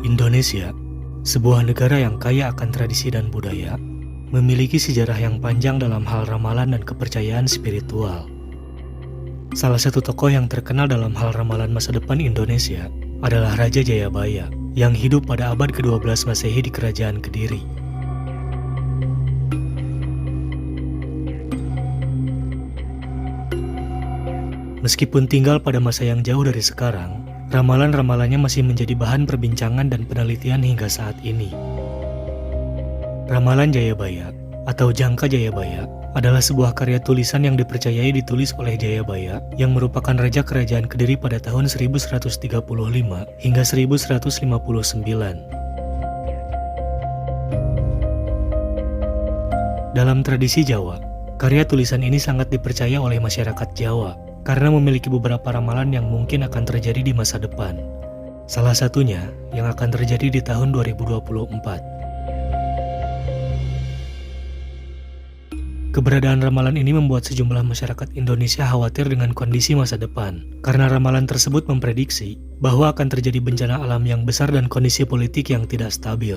Indonesia, sebuah negara yang kaya akan tradisi dan budaya, memiliki sejarah yang panjang dalam hal ramalan dan kepercayaan spiritual. Salah satu tokoh yang terkenal dalam hal ramalan masa depan Indonesia adalah Raja Jayabaya yang hidup pada abad ke-12 Masehi di Kerajaan Kediri. Meskipun tinggal pada masa yang jauh dari sekarang, ramalan-ramalannya masih menjadi bahan perbincangan dan penelitian hingga saat ini. Ramalan Jayabaya atau Jangka Jayabaya adalah sebuah karya tulisan yang dipercayai ditulis oleh Jayabaya yang merupakan Raja Kerajaan Kediri pada tahun 1135 hingga 1159. Dalam tradisi Jawa, karya tulisan ini sangat dipercaya oleh masyarakat Jawa karena memiliki beberapa ramalan yang mungkin akan terjadi di masa depan. Salah satunya yang akan terjadi di tahun 2024. Keberadaan ramalan ini membuat sejumlah masyarakat Indonesia khawatir dengan kondisi masa depan, karena ramalan tersebut memprediksi bahwa akan terjadi bencana alam yang besar dan kondisi politik yang tidak stabil.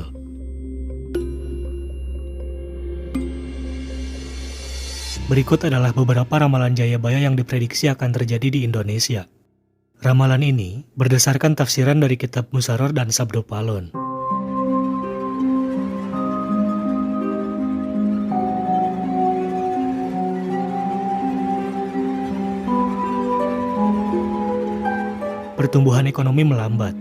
Berikut adalah beberapa ramalan Jayabaya yang diprediksi akan terjadi di Indonesia. Ramalan ini berdasarkan tafsiran dari kitab Musaror dan Sabdo Palon. Pertumbuhan ekonomi melambat.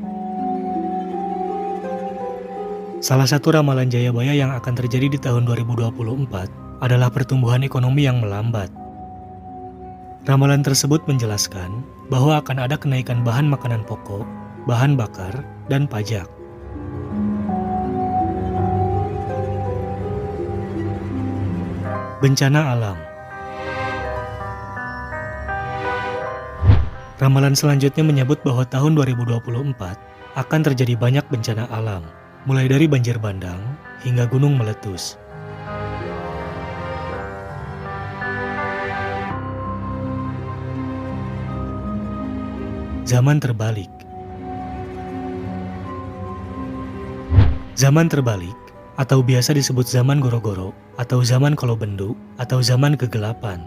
Salah satu ramalan Jayabaya yang akan terjadi di tahun 2024 adalah pertumbuhan ekonomi yang melambat. Ramalan tersebut menjelaskan bahwa akan ada kenaikan bahan makanan pokok, bahan bakar, dan pajak. Bencana alam. Ramalan selanjutnya menyebut bahwa tahun 2024 akan terjadi banyak bencana alam, mulai dari banjir bandang hingga gunung meletus. Zaman terbalik. Zaman terbalik, atau biasa disebut zaman goro-goro, atau zaman kolobendu, atau zaman kegelapan.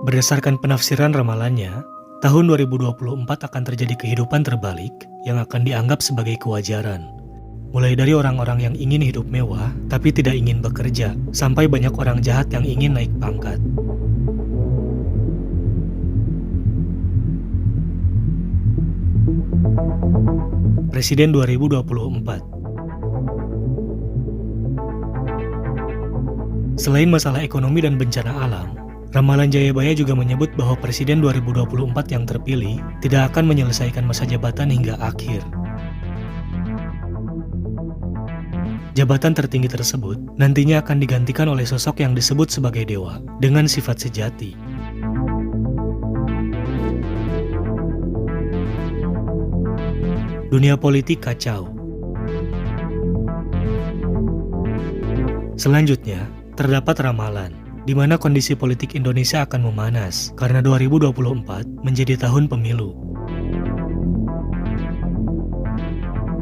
Berdasarkan penafsiran ramalannya, tahun 2024 akan terjadi kehidupan terbalik yang akan dianggap sebagai kewajaran. Mulai dari orang-orang yang ingin hidup mewah, tapi tidak ingin bekerja, sampai banyak orang jahat yang ingin naik pangkat. Presiden 2024. Selain masalah ekonomi dan bencana alam, ramalan Jayabaya juga menyebut bahwa Presiden 2024 yang terpilih tidak akan menyelesaikan masa jabatan hingga akhir. Jabatan tertinggi tersebut nantinya akan digantikan oleh sosok yang disebut sebagai dewa dengan sifat sejati. Dunia politik kacau. Selanjutnya, terdapat ramalan di mana kondisi politik Indonesia akan memanas karena 2024 menjadi tahun pemilu.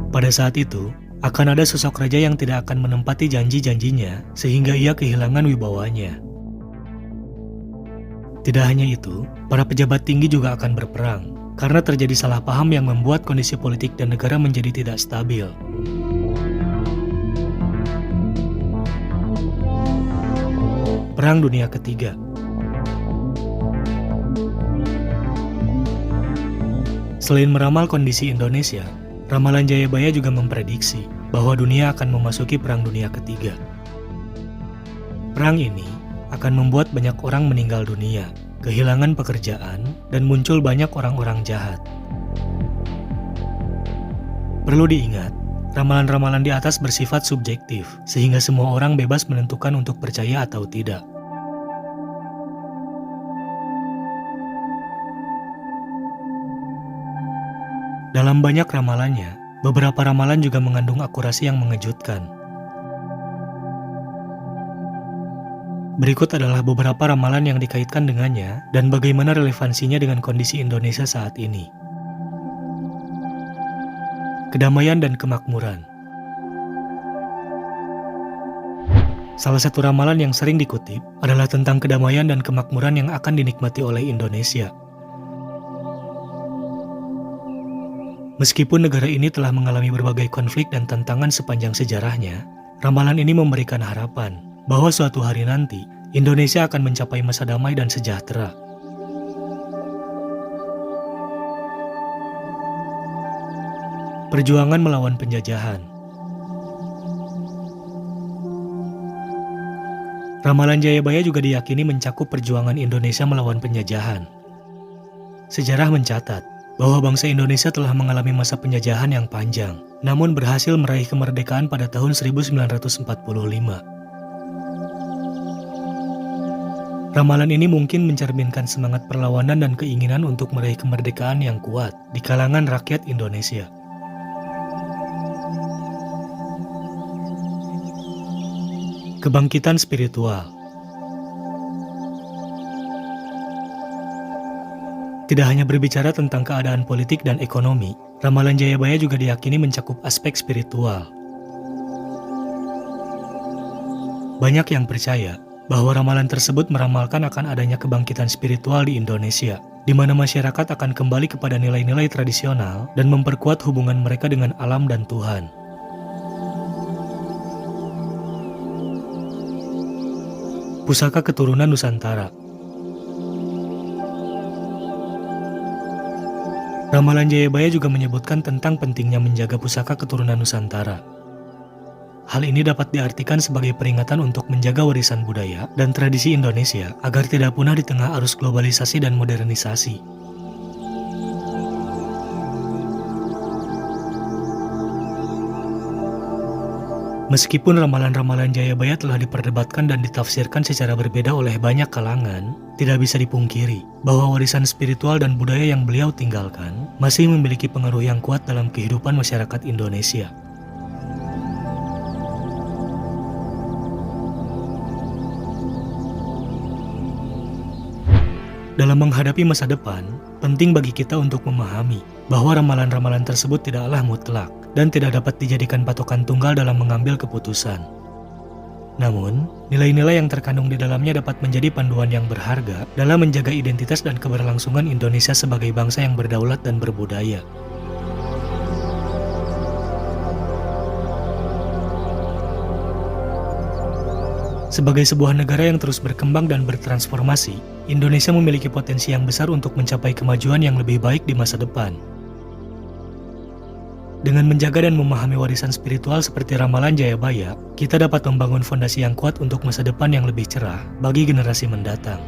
Pada saat itu, akan ada sosok raja yang tidak akan menempati janji-janjinya sehingga ia kehilangan wibawanya. Tidak hanya itu, para pejabat tinggi juga akan berperang karena terjadi salah paham yang membuat kondisi politik dan negara menjadi tidak stabil. Perang Dunia Ketiga. Selain meramal kondisi Indonesia, ramalan Jayabaya juga memprediksi bahwa dunia akan memasuki Perang Dunia Ketiga. Perang ini akan membuat banyak orang meninggal dunia, kehilangan pekerjaan, dan muncul banyak orang-orang jahat. Perlu diingat, ramalan-ramalan di atas bersifat subjektif, sehingga semua orang bebas menentukan untuk percaya atau tidak. Dalam banyak ramalannya, beberapa ramalan juga mengandung akurasi yang mengejutkan. Berikut adalah beberapa ramalan yang dikaitkan dengannya dan bagaimana relevansinya dengan kondisi Indonesia saat ini. Kedamaian dan kemakmuran. Salah satu ramalan yang sering dikutip adalah tentang kedamaian dan kemakmuran yang akan dinikmati oleh Indonesia. Meskipun negara ini telah mengalami berbagai konflik dan tantangan sepanjang sejarahnya, ramalan ini memberikan harapan bahwa suatu hari nanti Indonesia akan mencapai masa damai dan sejahtera. Perjuangan melawan penjajahan. Ramalan Jayabaya juga diyakini mencakup perjuangan Indonesia melawan penjajahan. Sejarah mencatat bahwa bangsa Indonesia telah mengalami masa penjajahan yang panjang, namun berhasil meraih kemerdekaan pada tahun 1945. Ramalan ini mungkin mencerminkan semangat perlawanan dan keinginan untuk meraih kemerdekaan yang kuat di kalangan rakyat Indonesia. Kebangkitan spiritual. Tidak hanya berbicara tentang keadaan politik dan ekonomi, ramalan Jayabaya juga diyakini mencakup aspek spiritual. Banyak yang percaya bahwa ramalan tersebut meramalkan akan adanya kebangkitan spiritual di Indonesia, di mana masyarakat akan kembali kepada nilai-nilai tradisional dan memperkuat hubungan mereka dengan alam dan Tuhan. Pusaka Keturunan Nusantara. Ramalan Jayabaya juga menyebutkan tentang pentingnya menjaga pusaka keturunan Nusantara. Hal ini dapat diartikan sebagai peringatan untuk menjaga warisan budaya dan tradisi Indonesia agar tidak punah di tengah arus globalisasi dan modernisasi. Meskipun ramalan-ramalan Jayabaya telah diperdebatkan dan ditafsirkan secara berbeda oleh banyak kalangan, tidak bisa dipungkiri bahwa warisan spiritual dan budaya yang beliau tinggalkan masih memiliki pengaruh yang kuat dalam kehidupan masyarakat Indonesia. Dalam menghadapi masa depan, penting bagi kita untuk memahami bahwa ramalan-ramalan tersebut tidaklah mutlak dan tidak dapat dijadikan patokan tunggal dalam mengambil keputusan. Namun, nilai-nilai yang terkandung di dalamnya dapat menjadi panduan yang berharga dalam menjaga identitas dan keberlangsungan Indonesia sebagai bangsa yang berdaulat dan berbudaya. Sebagai sebuah negara yang terus berkembang dan bertransformasi, Indonesia memiliki potensi yang besar untuk mencapai kemajuan yang lebih baik di masa depan. Dengan menjaga dan memahami warisan spiritual seperti ramalan Jayabaya, kita dapat membangun fondasi yang kuat untuk masa depan yang lebih cerah bagi generasi mendatang.